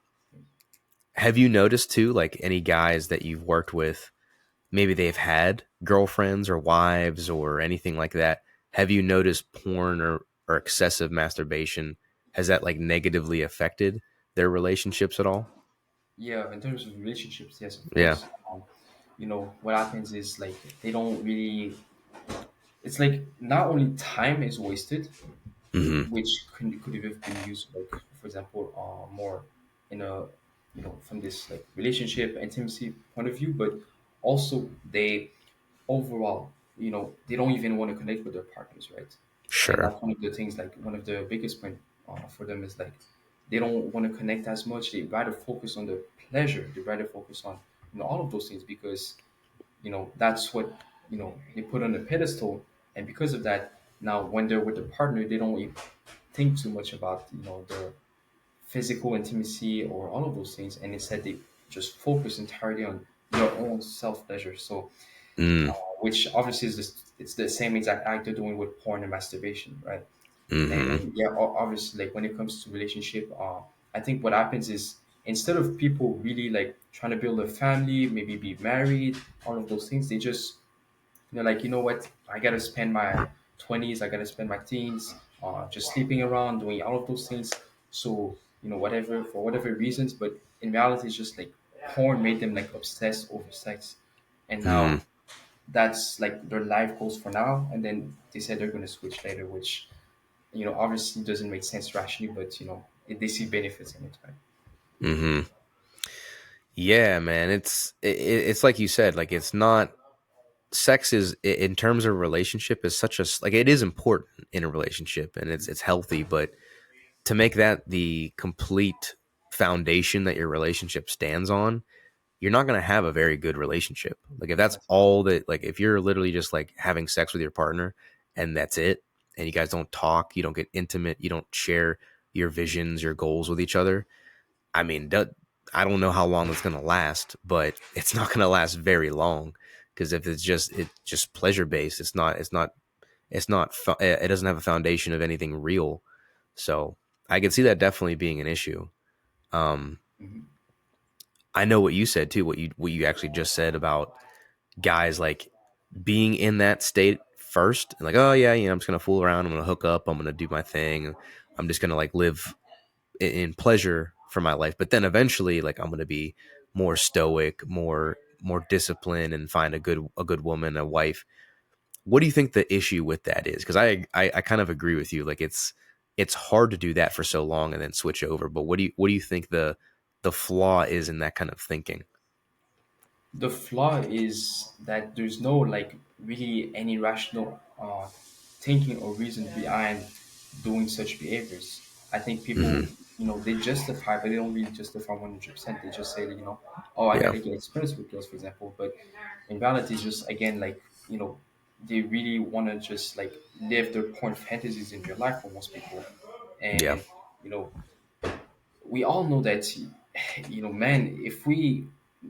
have you noticed too, like any guys that you've worked with, maybe they've had girlfriends or wives or anything like that? Have you noticed porn or excessive masturbation? Has that like negatively affected their relationships at all? yeah. In terms of relationships, yes, of Yeah. course. What happens is like they don't really. It's like not only time is wasted, Hmm. which could have been used, like for example, more in a from this like relationship intimacy point of view, but also they overall, they don't even want to connect with their partners, right? And Sure. that's one of the things, like one of the biggest point for them is like they don't want to connect as much. They rather focus on the pleasure. They rather focus on all of those things because that's what they put on a pedestal, and because of that, now when they're with the partner, they don't even think too much about the physical intimacy or all of those things, and instead they just focus entirely on their own self pleasure. So Mm, which obviously is it's the same exact act they're doing with porn and masturbation, right? hmm. And yeah, obviously, like when it comes to relationship, I think what happens is instead of people really like trying to build a family, maybe be married, all of those things, they just like, what, I gotta spend my 20s, I gotta spend my teens, just sleeping around, doing all of those things. So whatever, for whatever reasons, but in reality, it's just like porn made them like obsessed over sex, and Mm, now that's like their life goals for now, and then they said they're going to switch later, which obviously doesn't make sense rationally, but they see benefits in it, right? hmm. Yeah, man. It's like you said, like it's not sex is in terms of relationship is such a like it is important in a relationship and it's healthy, but to make that the complete foundation that your relationship stands on, you're not going to have a very good relationship. Like if that's That's all that, like if you're literally just like having sex with your partner and that's it, and you guys don't talk, you don't get intimate, you don't share your visions, your goals with each other. I mean, I don't know how long it's going to last, but it's not going to last very long because if it's just pleasure based, it doesn't have a foundation of anything real. So I can see that definitely being an issue. Um, mhm. I know what you said too. What you actually just said about guys like being in that state first, and like, oh yeah, I'm just gonna fool around. I'm gonna hook up. I'm gonna do my thing. I'm just gonna like live in pleasure for my life. But then eventually, like, I'm gonna be more stoic, more disciplined, and find a good woman, a wife. What do you think the issue with that is? Because I kind of agree with you. Like it's hard to do that for so long and then switch over. But what do you think the flaw is in that kind of thinking? The flaw is that there's no like really any rational thinking or reason behind doing such behaviors. I think people, Hmm. they justify, but they don't really justify 100%. They just say, oh, I Yeah. gotta get experience with girls, for example. But in reality, it's just again like they really want to just like live their porn fantasies in real life for most people, Yeah. and you know we all know that man, if we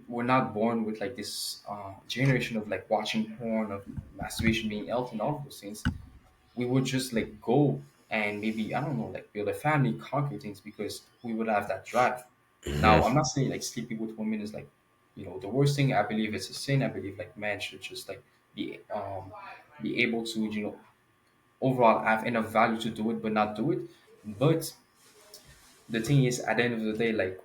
were not born with like this generation of like watching porn, of masturbation being healthy and all of those things, we would just like go and maybe, I don't know, like build a family, conquer things, because we would have that drive. Now, I'm Hmm. not saying like sleeping with women is like the worst thing. I believe it's a sin. I believe like man should just like be able to overall have enough value to do it but not do it. But the thing is, at the end of the day, like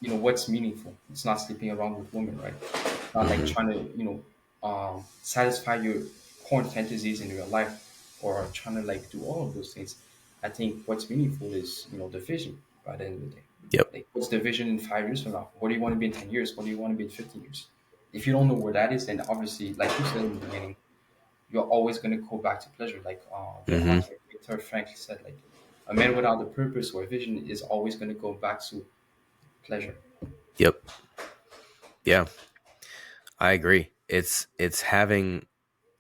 what's meaningful, it's not sleeping around with women, right? It's not like Hmm. trying to satisfy your porn fantasies in real life, or trying to like do all of those things. I think what's meaningful is the vision by the end of the day. Yep. Like, what's the vision in 5 years from now? What do you want to be in 10 years? What do you want to be in 15 years? If you don't know where that is, then obviously, like you said in the beginning, you're always going to go back to pleasure. Like the Mm-hmm. author Victor Frankl said, like a man without a purpose or a vision is always going to go back to pleasure. Yep. Yeah, I agree. It's having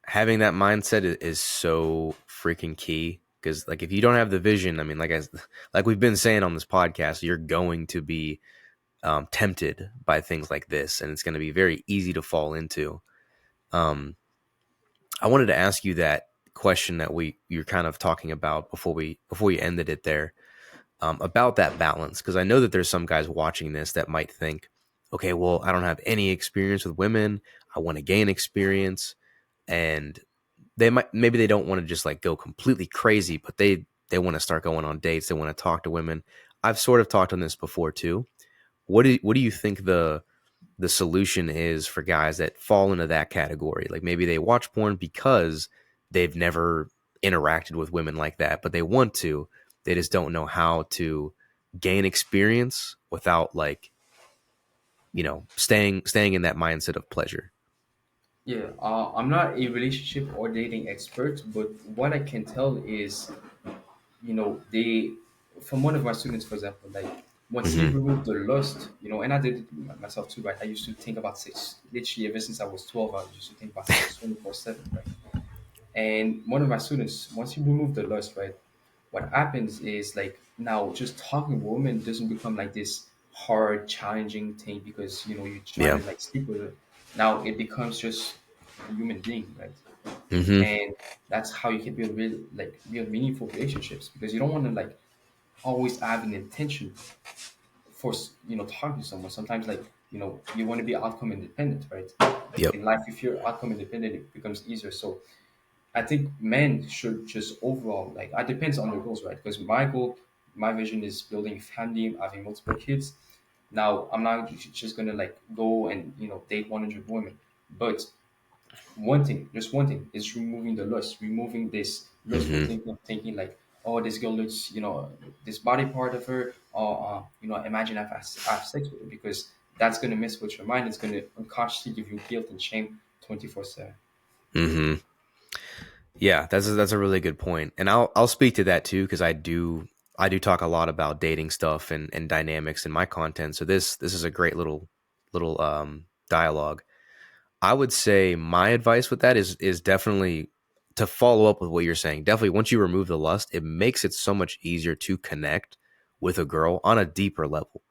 that mindset is so freaking key because like if you don't have the vision, I mean, like we've been saying on this podcast, you're going to be tempted by things like this, and it's going to be very easy to fall into. Um, I wanted to ask you that question that you're kind of talking about before we ended it there, about that balance, because I know that there's some guys watching this that might think, okay, well, I don't have any experience with women. I want to gain experience, and maybe they don't want to just like go completely crazy, but they want to start going on dates. They want to talk to women. I've sort of talked on this before too. What do you think the solution is for guys that fall into that category? Like maybe they watch porn because they've never interacted with women like that, but they want to. They just don't know how to gain experience without like, staying in that mindset of pleasure. Yeah, I'm not a relationship or dating expert, but what I can tell is, they, from one of my students, for example, like once he Mm-hmm. removed the lust, and I did it myself too, right? I used to think about sex literally ever since I was 12. I used to think about sex 24/7, right? And one of my students, once you remove the lust, right, what happens is like now just talking to women doesn't become like this hard, challenging thing because you're trying Yeah. to like sleep with her. Now it becomes just a human being, right? Mm-hmm. And that's how you can build real meaningful relationships because you don't want to like always have an intention for talking to someone. Sometimes like you want to be outcome independent, right? Yep. In life, if you're outcome independent, it becomes easier. So I think men should just overall like it depends on their goals, right? Because my goal, my vision is building a family, having multiple kids. Now I'm not just gonna like go and date 100 women, but just one thing is removing the lust, removing this lustful Mm-hmm. thinking of thinking like, oh, this girl looks, this body part of her, or imagine I have sex with her because that's gonna mess with your mind. It's gonna unconsciously give you guilt and shame 24/7. Mm-hmm. Yeah, that's a really good point, and I'll speak to that too because I do talk a lot about dating stuff and dynamics in my content. So this is a great little dialogue. I would say my advice with that is definitely to follow up with what you're saying. Definitely, once you remove the lust, it makes it so much easier to connect with a girl on a deeper level.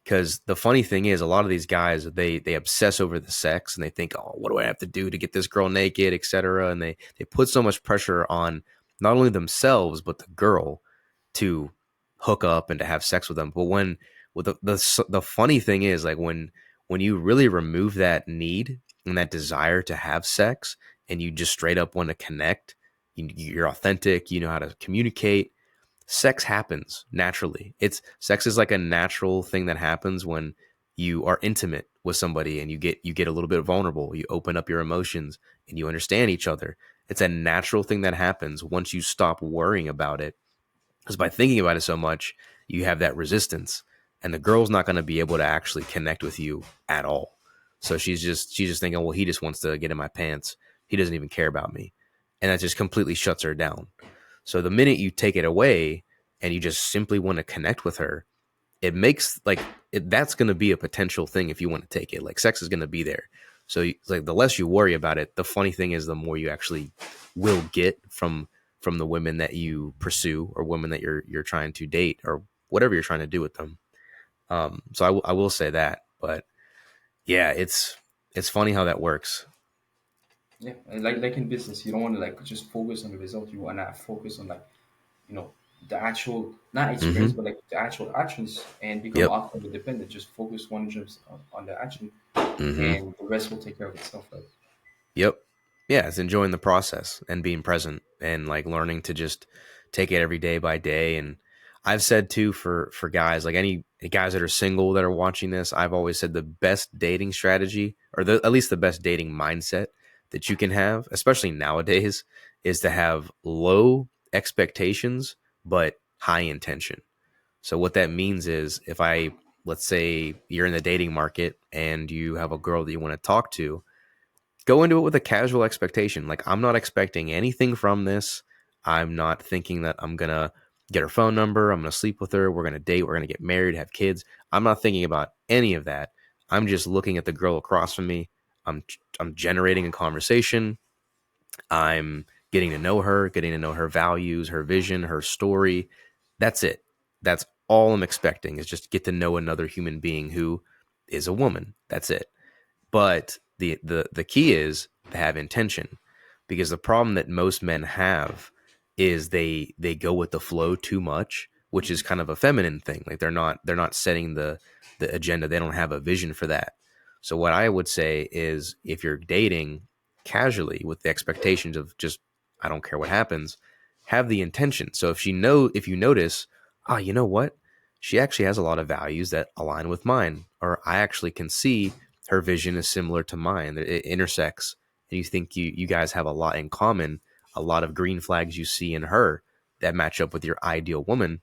Because the funny thing is, a lot of these guys they obsess over the sex and they think, oh, what do I have to do to get this girl naked, etc. And they put so much pressure on not only themselves but the girl to hook up and to have sex with them. But when with the funny thing is, like when you really remove that need and that desire to have sex, and you just straight up want to connect, you're authentic, you know how to communicate, sex happens naturally. It's sex is like a natural thing that happens when you are intimate with somebody and you get a little bit vulnerable. You open up your emotions and you understand each other. It's a natural thing that happens once you stop worrying about it. Because by thinking about it so much, you have that resistance, and the girl's not going to be able to actually connect with you at all. So she's just thinking, well, he just wants to get in my pants. He doesn't even care about me, and that just completely shuts her down. So the minute you take it away and you just simply want to connect with her, it makes that's going to be a potential thing if you want to take it. Like sex is going to be there. So like the less you worry about it, the funny thing is the more you actually will get from the women that you pursue or women that you're trying to date or whatever you're trying to do with them. So I will say that, but yeah, it's funny how that works. Yeah, and like in business, you don't want to like just focus on the result. You want to focus on like you know the actual not experience, Mm-hmm. but like the actual actions, and become Yep. outcome independent. Just focus 100% on the action, Mm-hmm. and the rest will take care of itself. Right? Yep. Yeah, it's enjoying the process and being present and like learning to just take it every day by day. And I've said too for guys, like any guys that are single that are watching this, I've always said the best dating strategy or at least the best dating mindset that you can have, especially nowadays, is to have low expectations but high intention. So what that means is if I let's say you're in the dating market and you have a girl that you want to talk to, Go into it with a casual expectation. Like, I'm not expecting anything from this. I'm not thinking that I'm going to get her phone number. I'm going to sleep with her. We're going to date. We're going to get married, have kids. I'm not thinking about any of that. I'm just looking at the girl across from me. I'm generating a conversation. I'm getting to know her values, her vision, her story. That's it. That's all I'm expecting is just get to know another human being who is a woman. That's it. But the key is to have intention, because the problem that most men have is they go with the flow too much, which is kind of a feminine thing. Like they're not setting the agenda. They don't have a vision for that. So what I would say is, if you're dating casually with the expectations of just, I don't care what happens, have the intention. So if you notice, you know what? She actually has a lot of values that align with mine, or I actually can see her vision is similar to mine. It intersects, and you think you guys have a lot in common, a lot of green flags you see in her that match up with your ideal woman.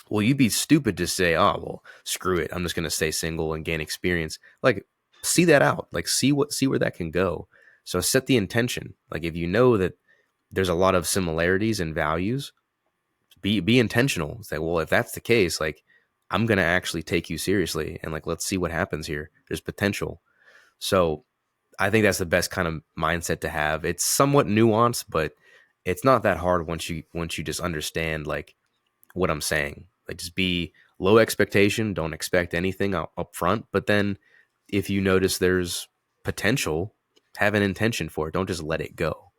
Well, you'd be stupid to say, oh, well, screw it. I'm just going to stay single and gain experience. Like, see that out. Like, see where that can go. So set the intention. Like, if you know that there's a lot of similarities and values, be intentional. Say, well, if that's the case, like, I'm going to actually take you seriously, and like, let's see what happens here. There's potential. So I think that's the best kind of mindset to have. It's somewhat nuanced, but it's not that hard once you just understand like what I'm saying. Like, just be low expectation, don't expect anything up front, but then if you notice there's potential, have an intention for it. Don't just let it go.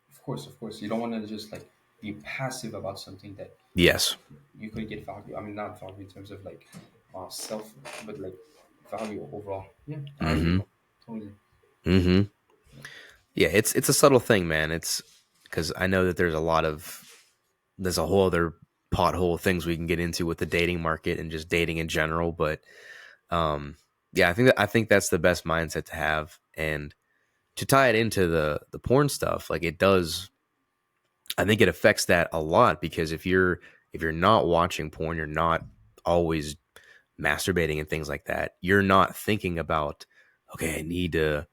Of course, you don't want to just like be passive about something that Yes. you could get value. I mean, not value in terms of like self, but like value overall. Yeah, I agree, Mhm. bro. Totally. Mhm. Yeah. Yeah, it's a subtle thing, man. It's because I know that there's a whole other pothole of things we can get into with the dating market and just dating in general, but um yeah, I think that's the best mindset to have. And to tie it into the porn stuff, like, it does, I think it affects that a lot, because if you're not watching porn, you're not always masturbating and things like that. You're not thinking about, okay, I need to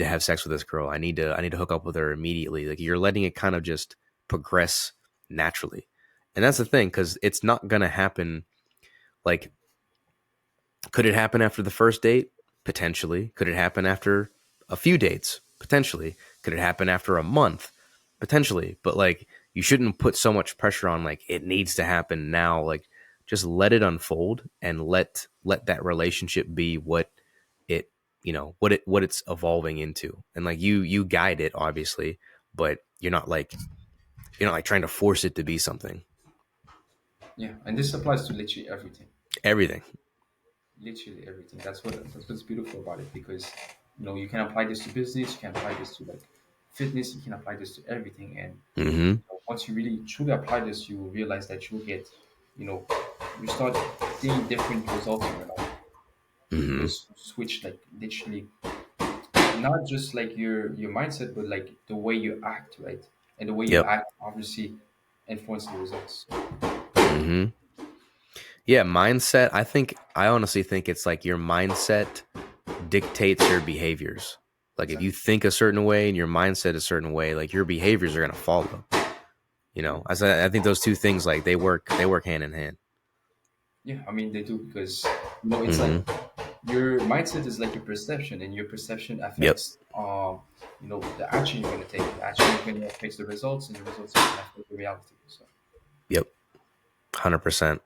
have sex with this girl. I need to hook up with her immediately. Like, you're letting it kind of just progress naturally. And that's the thing, cuz it's not going to happen. Like, could it happen after the first date? Potentially. Could it happen after a few dates? Potentially. Could it happen after a month? Potentially. But like, you shouldn't put so much pressure on like it needs to happen now. Like, just let it unfold, and let that relationship be what it, what it's evolving into. And like, you guide it, obviously, but you're not like trying to force it to be something. Yeah, and this applies to literally everything. Everything. Literally everything. That's what's beautiful about it, because you can apply this to business, you can apply this to like fitness, you can apply this to everything. And Mhm. once you really truly apply this, you will realize that you'll get, you know, you start seeing different results in your life, Mhm. because you switch like literally not just like your mindset, but like the way you act, right? And the way you Yep. act obviously influence the results. Mhm. Yeah, mindset. I honestly think it's like your mindset dictates your behaviors. Like, if you Exactly. think a certain way and your mindset a certain way, like, your behaviors are going to follow. Yeah. I think those two things, like, they work hand in hand. Yeah, I mean they do, because it's like Mhm. your mindset is like your perception, and your perception Yep. affects the action you're going to take. The action you're going to affect the results, and the results are going to affect the reality. So Yep. 100%.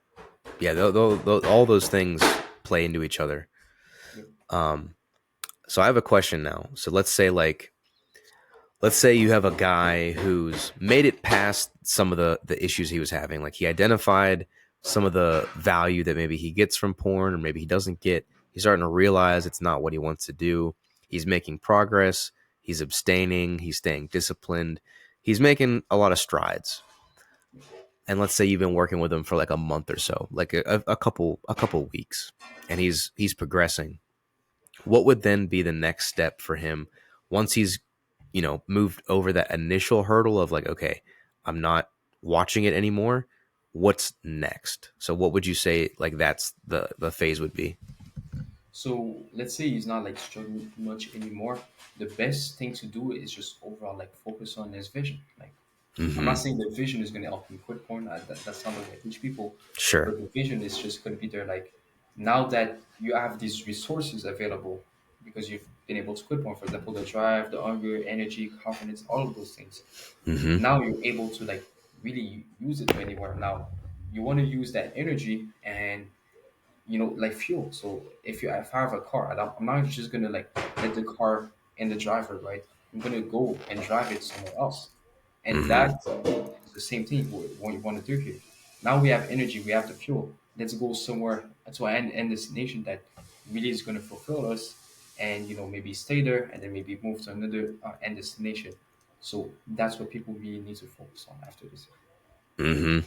Yeah, all those things play into each other. yep. Um so I have a question now. So let's say you have a guy who's made it past some of the issues he was having. Like, he identified some of the value that maybe he gets from porn, or maybe he doesn't get. He's starting to realize it's not what he wants to do. He's making progress. He's abstaining. He's staying disciplined. He's making a lot of strides. And let's say you've been working with him for like a month or so, like a couple weeks, and he's progressing. What would then be the next step for him once he's, moved over that initial hurdle of like, okay, I'm not watching it anymore. What's next? So what would you say like that's the phase would be? So let's say he's not like struggling much anymore. The best thing to do is just overall like focus on his vision. Like I'm not Mm-hmm. saying the vision is going to help him quit porn. That's not the way I teach people. Sure. But the vision is just going to be there. Like now that you have these resources available because you've been able to quit porn, for example, the drive, the hunger, energy, confidence, all of those things. Mm-hmm. Now you're able to like really use it anywhere. Now you want to use that energy and like fuel. So if I have a car, I'm not just gonna like let the car in the driver, right? I'm gonna go and drive it somewhere else, and Mm-hmm. that is the same thing. What you want to do here. Now we have energy, we have the fuel. Let's go somewhere to an end destination that really is gonna fulfill us, and maybe stay there, and then maybe move to another end destination. So that's what people really need to focus on after this. Mm-hmm.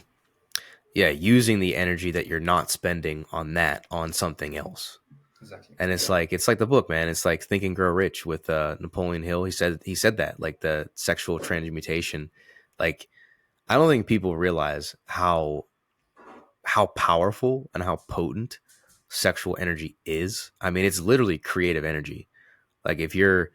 Yeah, using the energy that you're not spending on that on something else. Exactly. And Yeah. it's like the book, man. It's like Think and Grow Rich with Napoleon Hill. He said that, like, the sexual transmutation. Like, I don't think people realize how powerful and how potent sexual energy is. I mean, it's literally creative energy. Like, if you're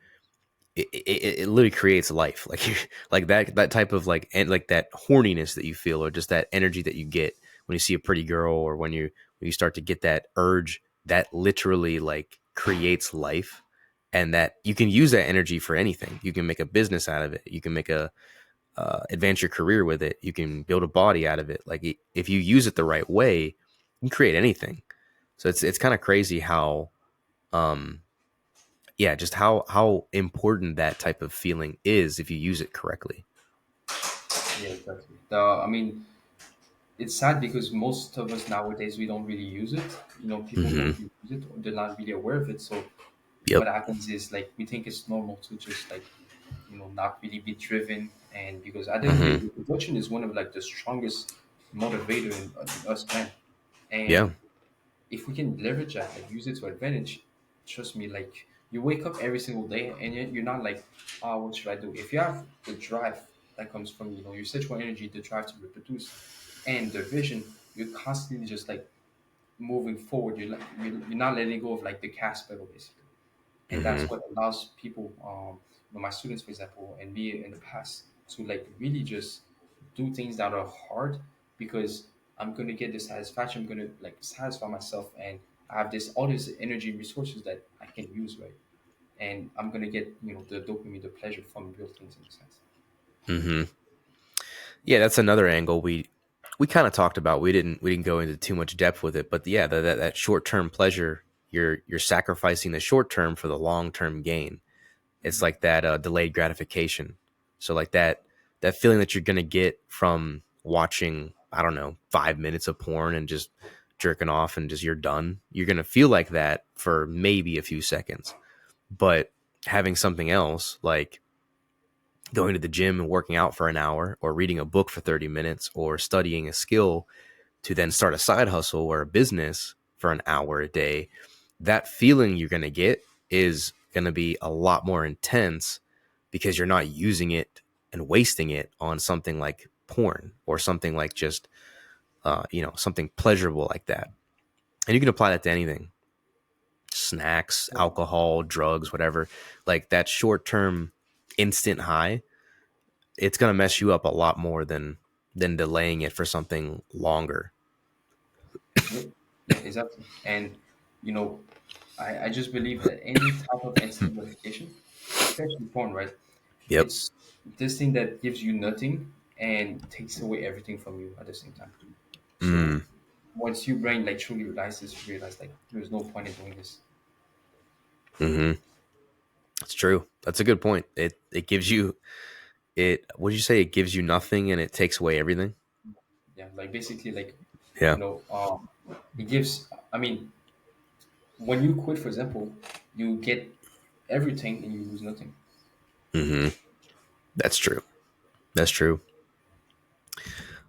it literally creates life. Like, like that type of, like, and like that horniness that you feel, or just that energy that you get when you see a pretty girl, or when you start to get that urge, that literally, like, creates life. And that you can use that energy for anything. You can make a business out of it. You can make a advance your career with it. You can build a body out of it. Like, if you use it the right way, you can create anything. So it's kind of crazy how um yeah, just how important that type of feeling is if you use it correctly. Yeah, exactly. I mean, it's sad because most of us nowadays we don't really use it. People don't Mm-hmm. really use it, or they're not really aware of it. So Yep. what happens is like we think it's normal to just like not really be driven, and because at the end of the Mm-hmm. day, production is one of like the strongest motivator in us men, Yeah. and if we can leverage that, like use it to advantage, trust me, like you wake up every single day and you're not like, oh, what should I do? If you have the drive that comes from your sexual energy, the drive to reproduce, and the vision, you're constantly just like moving forward. You're not letting go of like the gas pedal basically, and Mm-hmm. that's what allows people, my students, for example, and me in the past, to like really just do things that are hard because I'm gonna get the satisfaction. I'm gonna like satisfy myself, and I have this all these energy resources that I can use, right? And I'm gonna get the dopamine, the pleasure from real things in a sense. Mm-hmm. Yeah, that's another angle we kind of talked about. We didn't go into too much depth with it, but yeah, that short term pleasure, you're sacrificing the short term for the long term gain. It's Hmm. like that delayed gratification. So, like, that feeling that you're gonna get from watching, I don't know, 5 minutes of porn and just jerking off and just you're done. You're gonna feel like that for maybe a few seconds, but having something else, like going to the gym and working out for an hour, or reading a book for 30 minutes, or studying a skill to then start a side hustle or a business for an hour a day, that feeling you're going to get is going to be a lot more intense because you're not using it and wasting it on something like porn, or something like just something pleasurable like that. And you can apply that to anything: snacks, alcohol, drugs, whatever. Like, that short term instant high, it's going to mess you up a lot more than delaying it for something longer. Yeah, yeah, exactly. And you know, I just believe that any type of instant gratification, especially porn, right? Yep. It's this thing that gives you nothing and takes away everything from you at the same time. So Mm, once your brain like truly realizes, you realize like there's no point in doing this. hmm. That's true. That's a good point. It gives you it. What did you say? It gives you nothing and it takes away everything. Yeah, like basically like Yeah. you know, um, it gives. I mean, when you quit, for example, you get everything and you lose nothing. Hmm. That's true. That's true.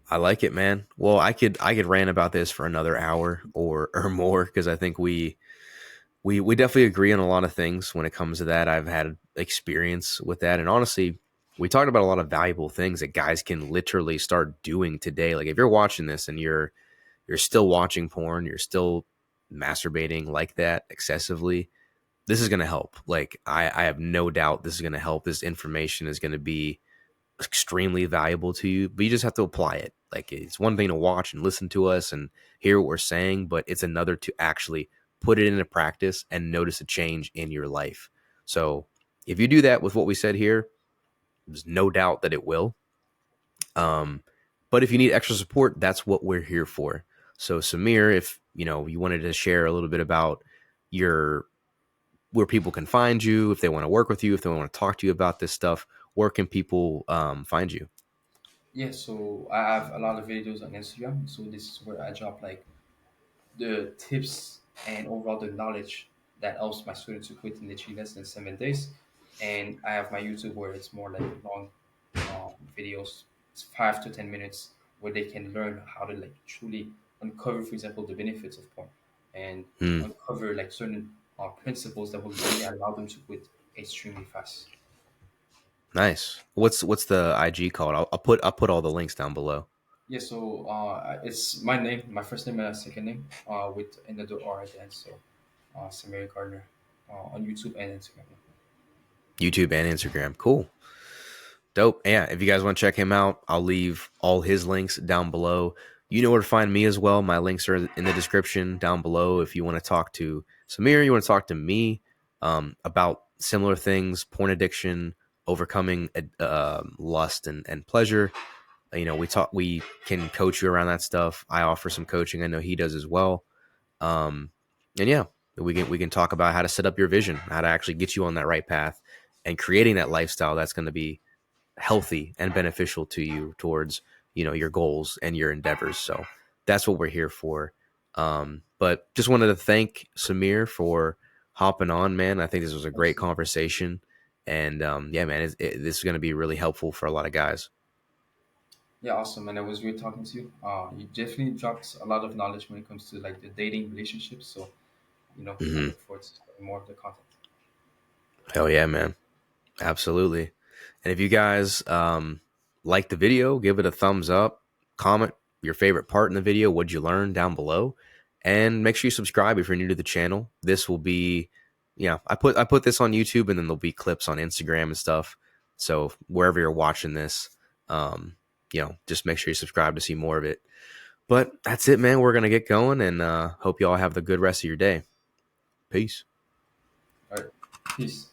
I like it, man. Well, I could rant about this for another hour or more, because I think we definitely agree on a lot of things when it comes to that. I've had experience with that, and honestly, we talked about a lot of valuable things that guys can literally start doing today. Like, if you're watching this and you're still watching porn, you're still masturbating like that excessively, this is going to help. Like, I have no doubt this is going to help. This information is going to be extremely valuable to you, but you just have to apply it. Like, it's one thing to watch and listen to us and hear what we're saying, but it's another to actually put it into practice and notice a change in your life. So if you do that with what we said here, there's no doubt that it will. Um, but if you need extra support, that's what we're here for. So Samir, if you wanted to share a little bit about your where people can find you, if they want to work with you, if they want to talk to you about this stuff, where can people find you? Yeah, so I have a lot of videos on Instagram. So this is where I drop like the tips and overall the knowledge that helps my students to quit in literally less than 7 days. And I have my YouTube where it's more like long videos, it's 5 to 10 minutes, where they can learn how to like truly uncover, for example, the benefits of porn and Hmm. uncover like certain principles that will really allow them to quit extremely fast. Nice. What's the IG called? I'll put all the links down below. Yeah, so it's my name, my first name and my second name, with another R at the end. So, Samir Gardner, on YouTube and Instagram. YouTube and Instagram. Cool. Dope. Yeah, if you guys want to check him out, I'll leave all his links down below. You know where to find me as well. My links are in the description down below. If you want to talk to Samir, you want to talk to me about similar things, porn addiction, overcoming lust and pleasure. We can coach you around that stuff. I offer some coaching. I know he does as well. Um, and yeah, we can talk about how to set up your vision, how to actually get you on that right path, and creating that lifestyle that's going to be healthy and beneficial to you towards your goals and your endeavors. So that's what we're here for. But just wanted to thank Samir for hopping on, man. I think this was a great Absolutely. conversation, and yeah, man, this is going to be really helpful for a lot of guys. Yeah, awesome. And it was great talking to you. You definitely dropped a lot of knowledge when it comes to like the dating relationships. So, I Hmm. look forward to studying more of the content. Hell yeah, man. Absolutely. And if you guys like the video, give it a thumbs up, comment your favorite part in the video, what'd you learn down below, and make sure you subscribe if you're new to the channel. This will be, yeah, I put this on YouTube, and then there'll be clips on Instagram and stuff. So wherever you're watching this, just make sure you subscribe to see more of it. But that's it, man. We're gonna get going, and hope you all have the good rest of your day. Peace. All right. Peace.